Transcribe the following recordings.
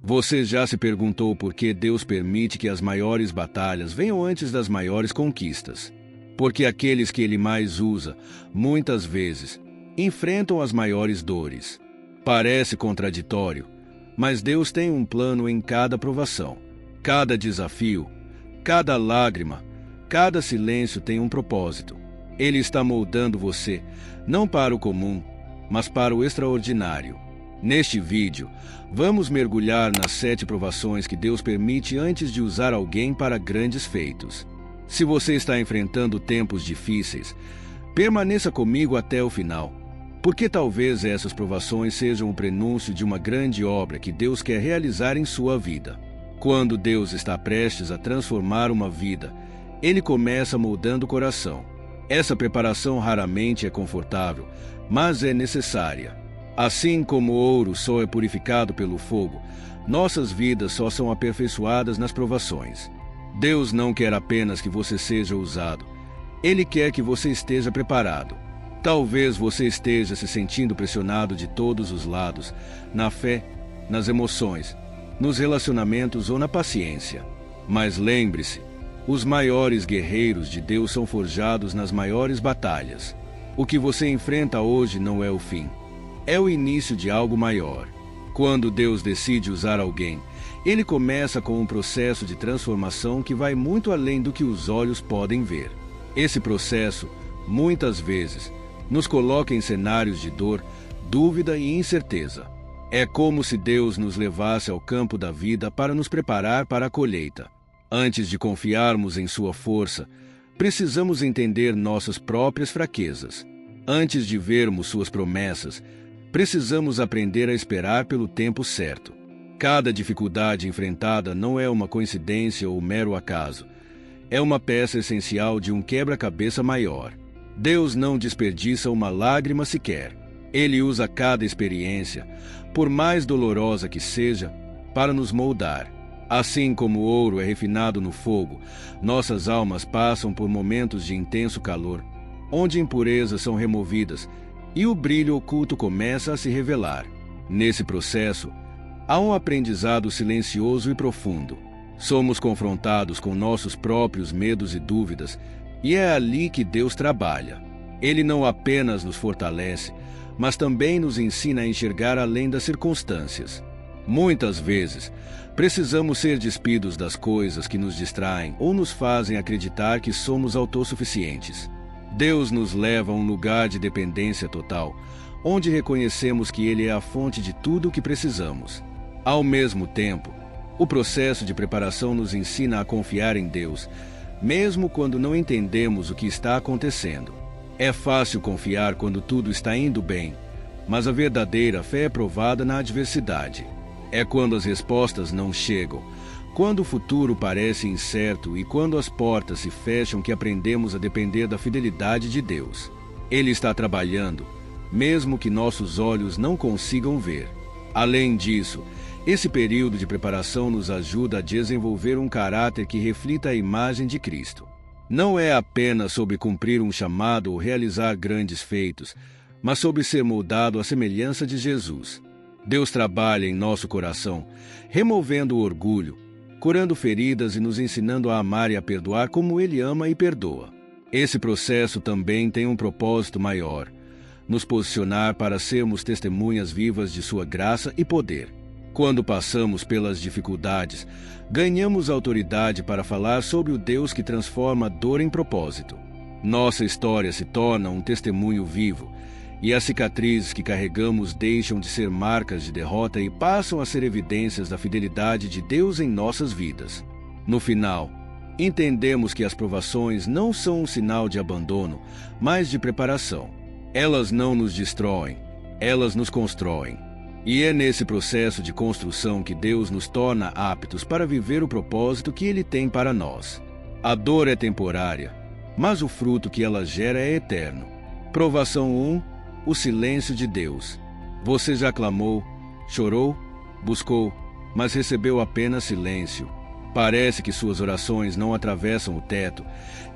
Você já se perguntou por que Deus permite que as maiores batalhas venham antes das maiores conquistas? Porque aqueles que Ele mais usa, muitas vezes, enfrentam as maiores dores. Parece contraditório, mas Deus tem um plano em cada provação. Cada desafio, cada lágrima, cada silêncio tem um propósito. Ele está moldando você, não para o comum, mas para o extraordinário. Neste vídeo, vamos mergulhar nas 7 provações que Deus permite antes de usar alguém para grandes feitos. Se você está enfrentando tempos difíceis, permaneça comigo até o final, porque talvez essas provações sejam o prenúncio de uma grande obra que Deus quer realizar em sua vida. Quando Deus está prestes a transformar uma vida, Ele começa moldando o coração. Essa preparação raramente é confortável, mas é necessária. Assim como o ouro só é purificado pelo fogo, nossas vidas só são aperfeiçoadas nas provações. Deus não quer apenas que você seja usado, Ele quer que você esteja preparado. Talvez você esteja se sentindo pressionado de todos os lados, na fé, nas emoções, nos relacionamentos ou na paciência. Mas lembre-se, os maiores guerreiros de Deus são forjados nas maiores batalhas. O que você enfrenta hoje não é o fim. É o início de algo maior. Quando Deus decide usar alguém, Ele começa com um processo de transformação que vai muito além do que os olhos podem ver. Esse processo, muitas vezes, nos coloca em cenários de dor, dúvida e incerteza. É como se Deus nos levasse ao campo da vida para nos preparar para a colheita. Antes de confiarmos em sua força, precisamos entender nossas próprias fraquezas. Antes de vermos suas promessas, precisamos aprender a esperar pelo tempo certo. Cada dificuldade enfrentada não é uma coincidência ou mero acaso. É uma peça essencial de um quebra-cabeça maior. Deus não desperdiça uma lágrima sequer. Ele usa cada experiência, por mais dolorosa que seja, para nos moldar. Assim como o ouro é refinado no fogo, nossas almas passam por momentos de intenso calor, onde impurezas são removidas e o brilho oculto começa a se revelar. Nesse processo, há um aprendizado silencioso e profundo. Somos confrontados com nossos próprios medos e dúvidas, e é ali que Deus trabalha. Ele não apenas nos fortalece, mas também nos ensina a enxergar além das circunstâncias. Muitas vezes, precisamos ser despidos das coisas que nos distraem ou nos fazem acreditar que somos autossuficientes. Deus nos leva a um lugar de dependência total, onde reconhecemos que Ele é a fonte de tudo o que precisamos. Ao mesmo tempo, o processo de preparação nos ensina a confiar em Deus, mesmo quando não entendemos o que está acontecendo. É fácil confiar quando tudo está indo bem, mas a verdadeira fé é provada na adversidade. É quando as respostas não chegam, quando o futuro parece incerto e quando as portas se fecham que aprendemos a depender da fidelidade de Deus. Ele está trabalhando, mesmo que nossos olhos não consigam ver. Além disso, esse período de preparação nos ajuda a desenvolver um caráter que reflita a imagem de Cristo. Não é apenas sobre cumprir um chamado ou realizar grandes feitos, mas sobre ser moldado à semelhança de Jesus. Deus trabalha em nosso coração, removendo o orgulho, curando feridas e nos ensinando a amar e a perdoar como Ele ama e perdoa. Esse processo também tem um propósito maior: nos posicionar para sermos testemunhas vivas de Sua graça e poder. Quando passamos pelas dificuldades, ganhamos autoridade para falar sobre o Deus que transforma a dor em propósito. Nossa história se torna um testemunho vivo, e as cicatrizes que carregamos deixam de ser marcas de derrota e passam a ser evidências da fidelidade de Deus em nossas vidas. No final, entendemos que as provações não são um sinal de abandono, mas de preparação. Elas não nos destroem, elas nos constroem. E é nesse processo de construção que Deus nos torna aptos para viver o propósito que Ele tem para nós. A dor é temporária, mas o fruto que ela gera é eterno. Provação 1. O silêncio de Deus. Você já clamou, chorou, buscou, mas recebeu apenas silêncio. Parece que suas orações não atravessam o teto,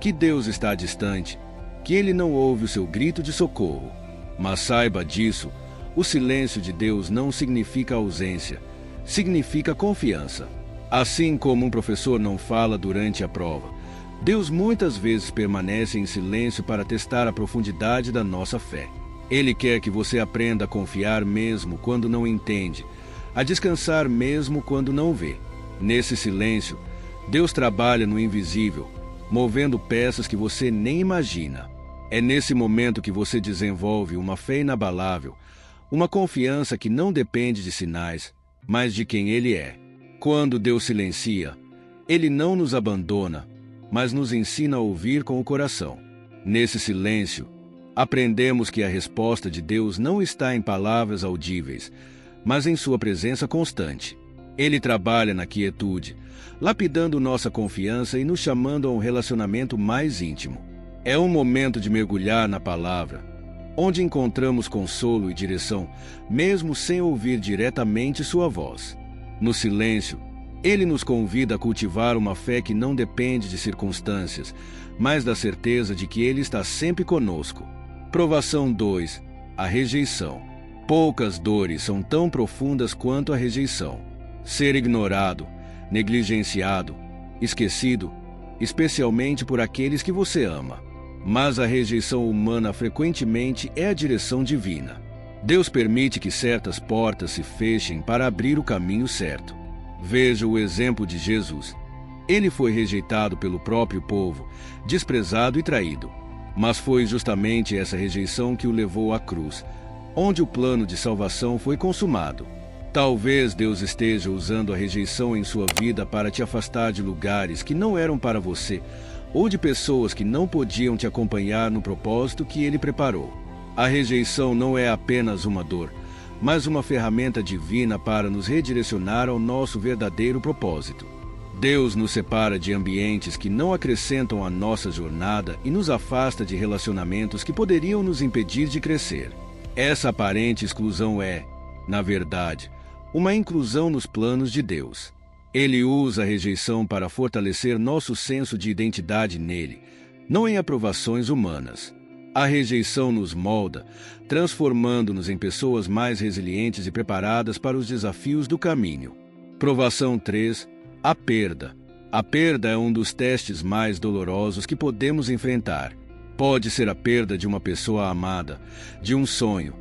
que Deus está distante, que Ele não ouve o seu grito de socorro. Mas saiba disso, o silêncio de Deus não significa ausência, significa confiança. Assim como um professor não fala durante a prova, Deus muitas vezes permanece em silêncio para testar a profundidade da nossa fé. Ele quer que você aprenda a confiar mesmo quando não entende, a descansar mesmo quando não vê. Nesse silêncio, Deus trabalha no invisível, movendo peças que você nem imagina. É nesse momento que você desenvolve uma fé inabalável, uma confiança que não depende de sinais, mas de quem Ele é. Quando Deus silencia, Ele não nos abandona, mas nos ensina a ouvir com o coração. Nesse silêncio, aprendemos que a resposta de Deus não está em palavras audíveis, mas em sua presença constante. Ele trabalha na quietude, lapidando nossa confiança e nos chamando a um relacionamento mais íntimo. É um momento de mergulhar na palavra, onde encontramos consolo e direção, mesmo sem ouvir diretamente sua voz. No silêncio, Ele nos convida a cultivar uma fé que não depende de circunstâncias, mas da certeza de que Ele está sempre conosco. Provação 2. A rejeição. Poucas dores são tão profundas quanto a rejeição. Ser ignorado, negligenciado, esquecido, especialmente por aqueles que você ama. Mas a rejeição humana frequentemente é a direção divina. Deus permite que certas portas se fechem para abrir o caminho certo. Veja o exemplo de Jesus. Ele foi rejeitado pelo próprio povo, desprezado e traído. Mas foi justamente essa rejeição que o levou à cruz, onde o plano de salvação foi consumado. Talvez Deus esteja usando a rejeição em sua vida para te afastar de lugares que não eram para você, ou de pessoas que não podiam te acompanhar no propósito que Ele preparou. A rejeição não é apenas uma dor, mas uma ferramenta divina para nos redirecionar ao nosso verdadeiro propósito. Deus nos separa de ambientes que não acrescentam à nossa jornada e nos afasta de relacionamentos que poderiam nos impedir de crescer. Essa aparente exclusão é, na verdade, uma inclusão nos planos de Deus. Ele usa a rejeição para fortalecer nosso senso de identidade nele, não em aprovações humanas. A rejeição nos molda, transformando-nos em pessoas mais resilientes e preparadas para os desafios do caminho. Provação 3. A perda. A perda é um dos testes mais dolorosos que podemos enfrentar. Pode ser a perda de uma pessoa amada, de um sonho,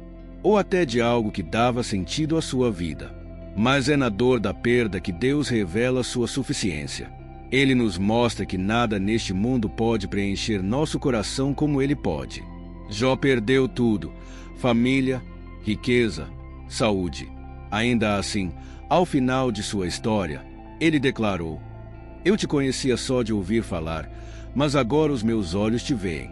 ou até de algo que dava sentido à sua vida. Mas é na dor da perda que Deus revela sua suficiência. Ele nos mostra que nada neste mundo pode preencher nosso coração como Ele pode. Jó perdeu tudo: família, riqueza, saúde. Ainda assim, ao final de sua história, ele declarou: "Eu te conhecia só de ouvir falar, mas agora os meus olhos te veem."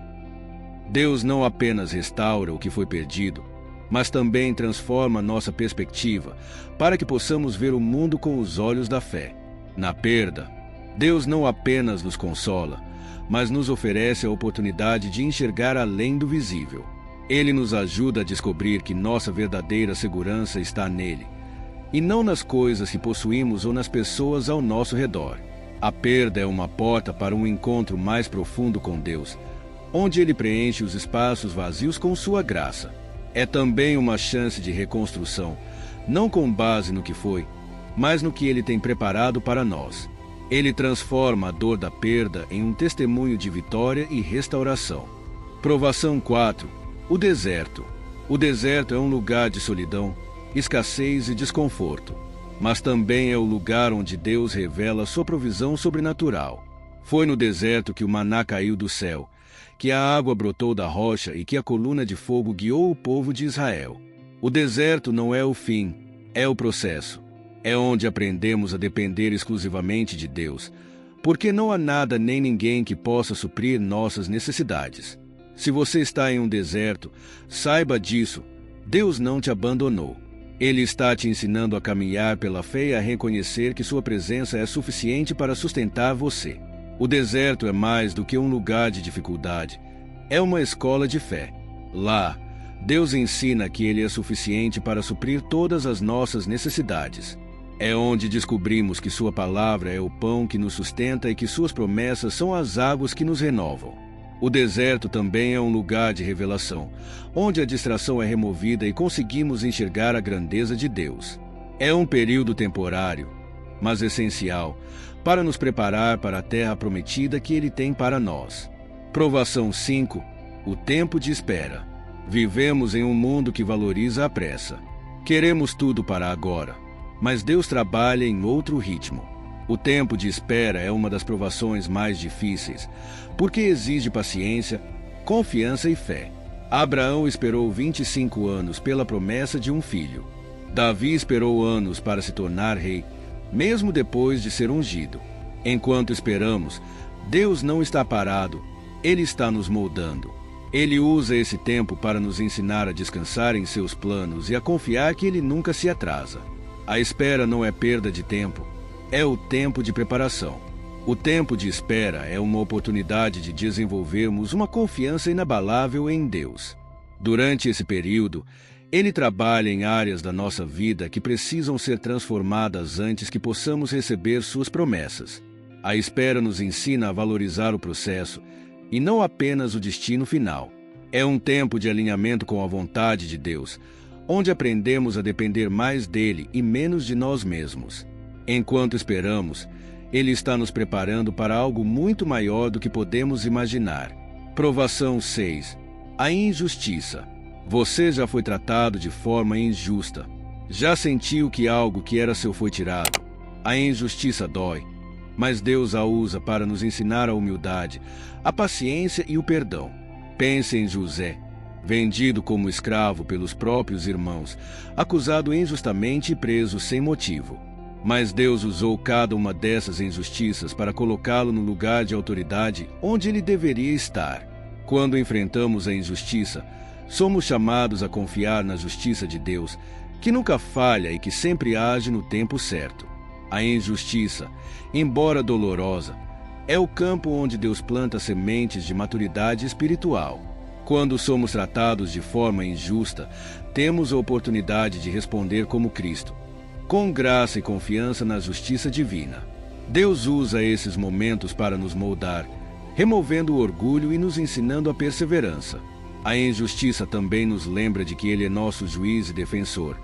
Deus não apenas restaura o que foi perdido, mas também transforma nossa perspectiva para que possamos ver o mundo com os olhos da fé. Na perda, Deus não apenas nos consola, mas nos oferece a oportunidade de enxergar além do visível. Ele nos ajuda a descobrir que nossa verdadeira segurança está nele, e não nas coisas que possuímos ou nas pessoas ao nosso redor. A perda é uma porta para um encontro mais profundo com Deus, onde Ele preenche os espaços vazios com sua graça. É também uma chance de reconstrução, não com base no que foi, mas no que Ele tem preparado para nós. Ele transforma a dor da perda em um testemunho de vitória e restauração. Provação 4. O deserto. O deserto é um lugar de solidão, escassez e desconforto, mas também é o lugar onde Deus revela sua provisão sobrenatural. Foi no deserto que o maná caiu do céu, que a água brotou da rocha e que a coluna de fogo guiou o povo de Israel. O deserto não é o fim, é o processo. É onde aprendemos a depender exclusivamente de Deus, porque não há nada nem ninguém que possa suprir nossas necessidades. Se você está em um deserto, saiba disso: Deus não te abandonou. Ele está te ensinando a caminhar pela fé e a reconhecer que sua presença é suficiente para sustentar você. O deserto é mais do que um lugar de dificuldade, é uma escola de fé. Lá, Deus ensina que Ele é suficiente para suprir todas as nossas necessidades. É onde descobrimos que sua palavra é o pão que nos sustenta e que suas promessas são as águas que nos renovam. O deserto também é um lugar de revelação, onde a distração é removida e conseguimos enxergar a grandeza de Deus. É um período temporário, mas essencial, para nos preparar para a terra prometida que Ele tem para nós. Provação 5. O tempo de espera. Vivemos em um mundo que valoriza a pressa. Queremos tudo para agora, mas Deus trabalha em outro ritmo. O tempo de espera é uma das provações mais difíceis, porque exige paciência, confiança e fé. Abraão esperou 25 anos pela promessa de um filho. Davi esperou anos para se tornar rei, mesmo depois de ser ungido. Enquanto esperamos, Deus não está parado, Ele está nos moldando. Ele usa esse tempo para nos ensinar a descansar em seus planos e a confiar que Ele nunca se atrasa. A espera não é perda de tempo, é o tempo de preparação. O tempo de espera é uma oportunidade de desenvolvermos uma confiança inabalável em Deus. Durante esse período, Ele trabalha em áreas da nossa vida que precisam ser transformadas antes que possamos receber suas promessas. A espera nos ensina a valorizar o processo e não apenas o destino final. É um tempo de alinhamento com a vontade de Deus, onde aprendemos a depender mais dele e menos de nós mesmos. Enquanto esperamos, Ele está nos preparando para algo muito maior do que podemos imaginar. Provação 6. A injustiça. Você já foi tratado de forma injusta. Já sentiu que algo que era seu foi tirado. A injustiça dói, mas Deus a usa para nos ensinar a humildade, a paciência e o perdão. Pense em José, vendido como escravo pelos próprios irmãos, acusado injustamente e preso sem motivo. Mas Deus usou cada uma dessas injustiças para colocá-lo no lugar de autoridade onde ele deveria estar. Quando enfrentamos a injustiça, somos chamados a confiar na justiça de Deus, que nunca falha e que sempre age no tempo certo. A injustiça, embora dolorosa, é o campo onde Deus planta sementes de maturidade espiritual. Quando somos tratados de forma injusta, temos a oportunidade de responder como Cristo, com graça e confiança na justiça divina. Deus usa esses momentos para nos moldar, removendo o orgulho e nos ensinando a perseverança. A injustiça também nos lembra de que Ele é nosso juiz e defensor,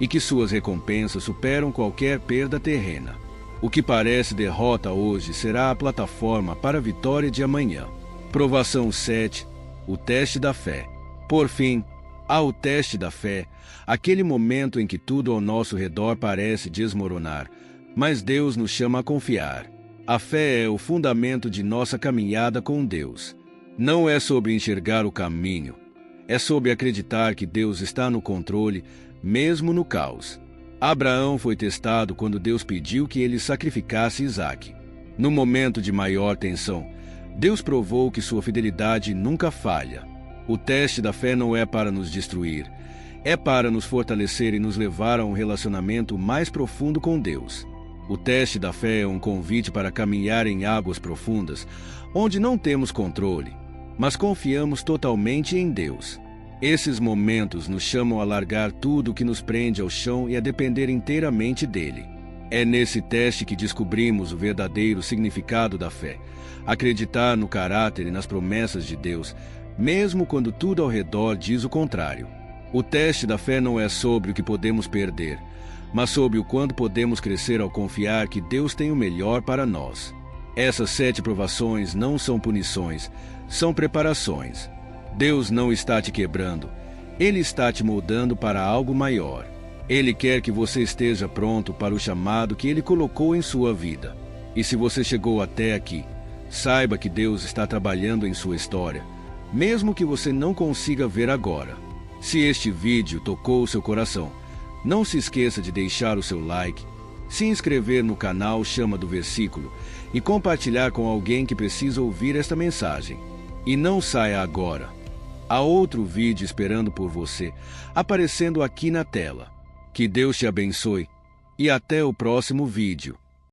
e que suas recompensas superam qualquer perda terrena. O que parece derrota hoje será a plataforma para a vitória de amanhã. Provação 7. O teste da fé. Por fim, há o teste da fé, aquele momento em que tudo ao nosso redor parece desmoronar, mas Deus nos chama a confiar. A fé é o fundamento de nossa caminhada com Deus. Não é sobre enxergar o caminho, é sobre acreditar que Deus está no controle, mesmo no caos. Abraão foi testado quando Deus pediu que ele sacrificasse Isaque. No momento de maior tensão, Deus provou que sua fidelidade nunca falha. O teste da fé não é para nos destruir, é para nos fortalecer e nos levar a um relacionamento mais profundo com Deus. O teste da fé é um convite para caminhar em águas profundas, onde não temos controle, mas confiamos totalmente em Deus. Esses momentos nos chamam a largar tudo que nos prende ao chão e a depender inteiramente dele. É nesse teste que descobrimos o verdadeiro significado da fé, acreditar no caráter e nas promessas de Deus, mesmo quando tudo ao redor diz o contrário. O teste da fé não é sobre o que podemos perder, mas sobre o quanto podemos crescer ao confiar que Deus tem o melhor para nós. Essas 7 provações não são punições, são preparações. Deus não está te quebrando, Ele está te moldando para algo maior. Ele quer que você esteja pronto para o chamado que Ele colocou em sua vida. E se você chegou até aqui, saiba que Deus está trabalhando em sua história, mesmo que você não consiga ver agora. Se este vídeo tocou seu coração, não se esqueça de deixar o seu like, se inscrever no canal Chama do Versículo e compartilhar com alguém que precisa ouvir esta mensagem. E não saia agora. Há outro vídeo esperando por você, aparecendo aqui na tela. Que Deus te abençoe e até o próximo vídeo.